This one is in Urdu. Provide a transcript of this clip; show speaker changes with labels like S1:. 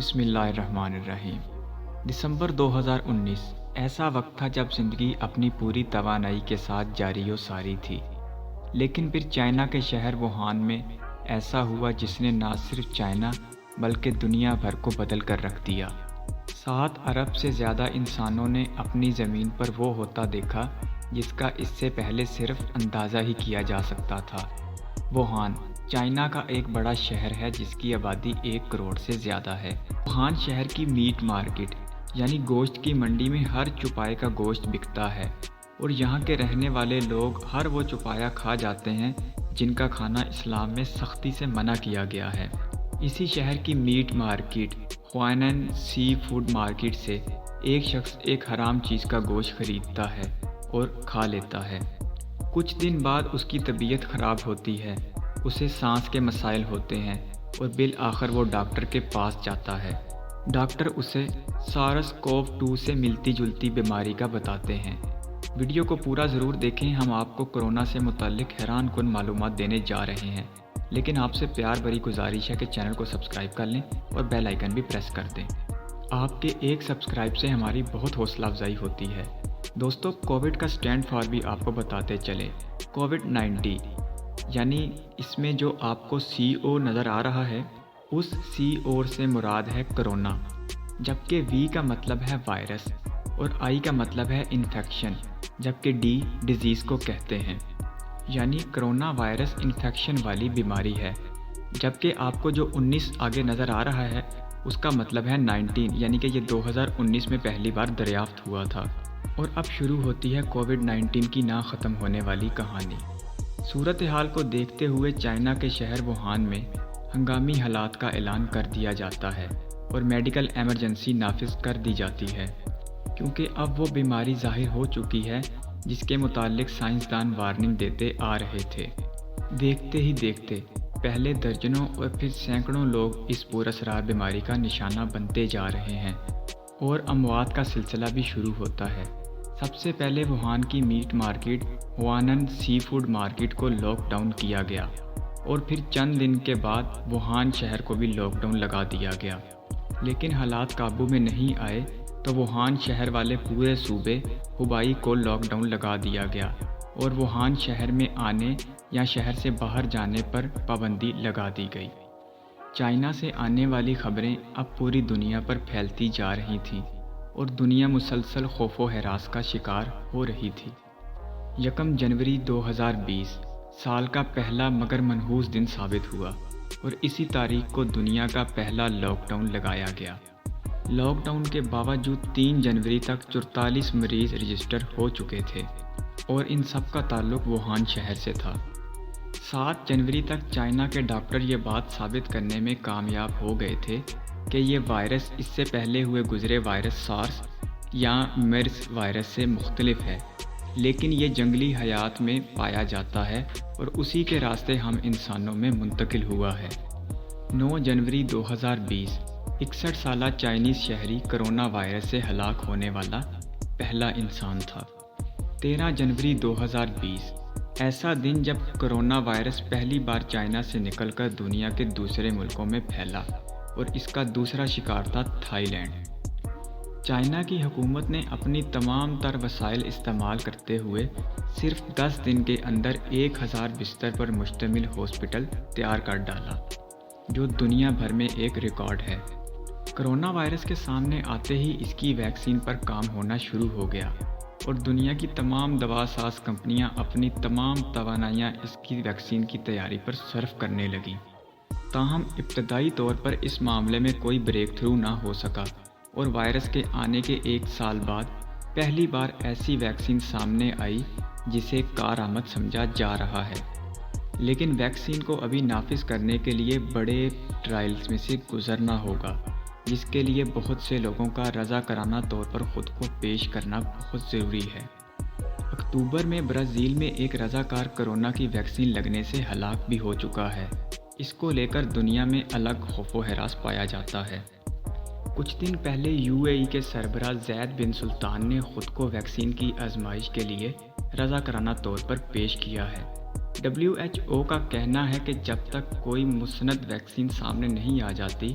S1: بسم اللہ الرحمن الرحیم۔ دسمبر 2019 ایسا وقت تھا جب زندگی اپنی پوری توانائی کے ساتھ جاری و ساری تھی، لیکن پھر چائنا کے شہر ووہان میں ایسا ہوا جس نے نہ صرف چائنا بلکہ دنیا بھر کو بدل کر رکھ دیا۔ 7 ارب سے زیادہ انسانوں نے اپنی زمین پر وہ ہوتا دیکھا جس کا اس سے پہلے صرف اندازہ ہی کیا جا سکتا تھا۔ ووہان چائنا کا ایک بڑا شہر ہے جس کی آبادی 1 کروڑ سے زیادہ ہے۔ ووہان شہر کی میٹ مارکیٹ یعنی گوشت کی منڈی میں ہر چوپائے کا گوشت بکتا ہے، اور یہاں کے رہنے والے لوگ ہر وہ چوپایا کھا جاتے ہیں جن کا کھانا اسلام میں سختی سے منع کیا گیا ہے۔ اسی شہر کی میٹ مارکیٹ ہوائنن سی فوڈ مارکیٹ سے ایک شخص ایک حرام چیز کا گوشت خریدتا ہے اور کھا لیتا ہے۔ کچھ دن بعد اس کی طبیعت خراب ہوتی ہے، اسے سانس کے مسائل ہوتے ہیں اور بالآخر وہ ڈاکٹر کے پاس جاتا ہے۔ ڈاکٹر اسے SARS-CoV-2 سے ملتی جلتی بیماری کا بتاتے ہیں۔ ویڈیو کو پورا ضرور دیکھیں، ہم آپ کو کورونا سے متعلق حیران کن معلومات دینے جا رہے ہیں، لیکن آپ سے پیار بھری گزارش ہے کہ چینل کو سبسکرائب کر لیں اور بیل آئیکن بھی پریس کر دیں۔ آپ کے ایک سبسکرائب سے ہماری بہت حوصلہ افزائی ہوتی ہے۔ دوستو، کووڈ کا اسٹینڈ فار بھی آپ کو بتاتے چلے۔ COVID-19 یعنی اس میں جو آپ کو CO نظر آ رہا ہے، اس CO سے مراد ہے کرونا، جبکہ V کا مطلب ہے وائرس اور I کا مطلب ہے انفیکشن، جبکہ D ڈیزیز کو کہتے ہیں، یعنی کرونا وائرس انفیکشن والی بیماری ہے۔ جبکہ آپ کو جو 19 آگے نظر آ رہا ہے اس کا مطلب ہے 19، یعنی کہ یہ 2019 میں پہلی بار دریافت ہوا تھا۔ اور اب شروع ہوتی ہے COVID-19 کی نہ ختم ہونے والی کہانی۔ صورتحال کو دیکھتے ہوئے چائنا کے شہر ووہان میں ہنگامی حالات کا اعلان کر دیا جاتا ہے اور میڈیکل ایمرجنسی نافذ کر دی جاتی ہے، کیونکہ اب وہ بیماری ظاہر ہو چکی ہے جس کے متعلق سائنسدان وارننگ دیتے آ رہے تھے۔ دیکھتے ہی دیکھتے پہلے درجنوں اور پھر سینکڑوں لوگ اس پراسرار بیماری کا نشانہ بنتے جا رہے ہیں اور اموات کا سلسلہ بھی شروع ہوتا ہے۔ سب سے پہلے ووہان کی میٹ مارکیٹ ہوائنن سی فوڈ مارکیٹ کو لاک ڈاؤن کیا گیا، اور پھر چند دن کے بعد ووہان شہر کو بھی لاک ڈاؤن لگا دیا گیا۔ لیکن حالات قابو میں نہیں آئے تو ووہان شہر والے پورے صوبے ہوبائی کو لاک ڈاؤن لگا دیا گیا اور ووہان شہر میں آنے یا شہر سے باہر جانے پر پابندی لگا دی گئی۔ چائنا سے آنے والی خبریں اب پوری دنیا پر پھیلتی جا رہی تھیں اور دنیا مسلسل خوف و ہراس کا شکار ہو رہی تھی۔ 1 جنوری 2020 سال کا پہلا مگر منحوس دن ثابت ہوا اور اسی تاریخ کو دنیا کا پہلا لاک ڈاؤن لگایا گیا۔ لاک ڈاؤن کے باوجود 3 جنوری تک 44 مریض رجسٹر ہو چکے تھے اور ان سب کا تعلق ووہان شہر سے تھا۔ 7 جنوری تک چائنا کے ڈاکٹر یہ بات ثابت کرنے میں کامیاب ہو گئے تھے کہ یہ وائرس اس سے پہلے ہوئے گزرے وائرس سارس یا مرس وائرس سے مختلف ہے، لیکن یہ جنگلی حیات میں پایا جاتا ہے اور اسی کے راستے ہم انسانوں میں منتقل ہوا ہے۔ 9 جنوری 2020 61 سالہ چائنیز شہری کرونا وائرس سے ہلاک ہونے والا پہلا انسان تھا۔ 13 جنوری 2020 ایسا دن جب کرونا وائرس پہلی بار چائنا سے نکل کر دنیا کے دوسرے ملکوں میں پھیلا اور اس کا دوسرا شکار تھا تھائی لینڈ۔ چائنا کی حکومت نے اپنی تمام تر وسائل استعمال کرتے ہوئے صرف 10 دن کے اندر 1000 بستر پر مشتمل ہاسپٹل تیار کر ڈالا، جو دنیا بھر میں ایک ریکارڈ ہے۔ کرونا وائرس کے سامنے آتے ہی اس کی ویکسین پر کام ہونا شروع ہو گیا اور دنیا کی تمام دوا ساز کمپنیاں اپنی تمام توانائیاں اس کی ویکسین کی تیاری پر صرف کرنے لگیں۔ تاہم ابتدائی طور پر اس معاملے میں کوئی بریک تھرو نہ ہو سکا اور وائرس کے آنے کے 1 سال بعد پہلی بار ایسی ویکسین سامنے آئی جسے کارآمد سمجھا جا رہا ہے۔ لیکن ویکسین کو ابھی نافذ کرنے کے لیے بڑے ٹرائلز میں سے گزرنا ہوگا، جس کے لیے بہت سے لوگوں کا رضاکارانہ طور پر خود کو پیش کرنا بہت ضروری ہے۔ اکتوبر میں برازیل میں ایک رضاکار کرونا کی ویکسین لگنے سے ہلاک بھی ہو چکا ہے۔ اس کو لے کر دنیا میں الگ خوف و ہراس پایا جاتا ہے۔ کچھ دن پہلے UAE کے سربراہ زید بن سلطان نے خود کو ویکسین کی آزمائش کے لیے رضاکارانہ طور پر پیش کیا ہے۔ WHO کا کہنا ہے کہ جب تک کوئی مسند ویکسین سامنے نہیں آ جاتی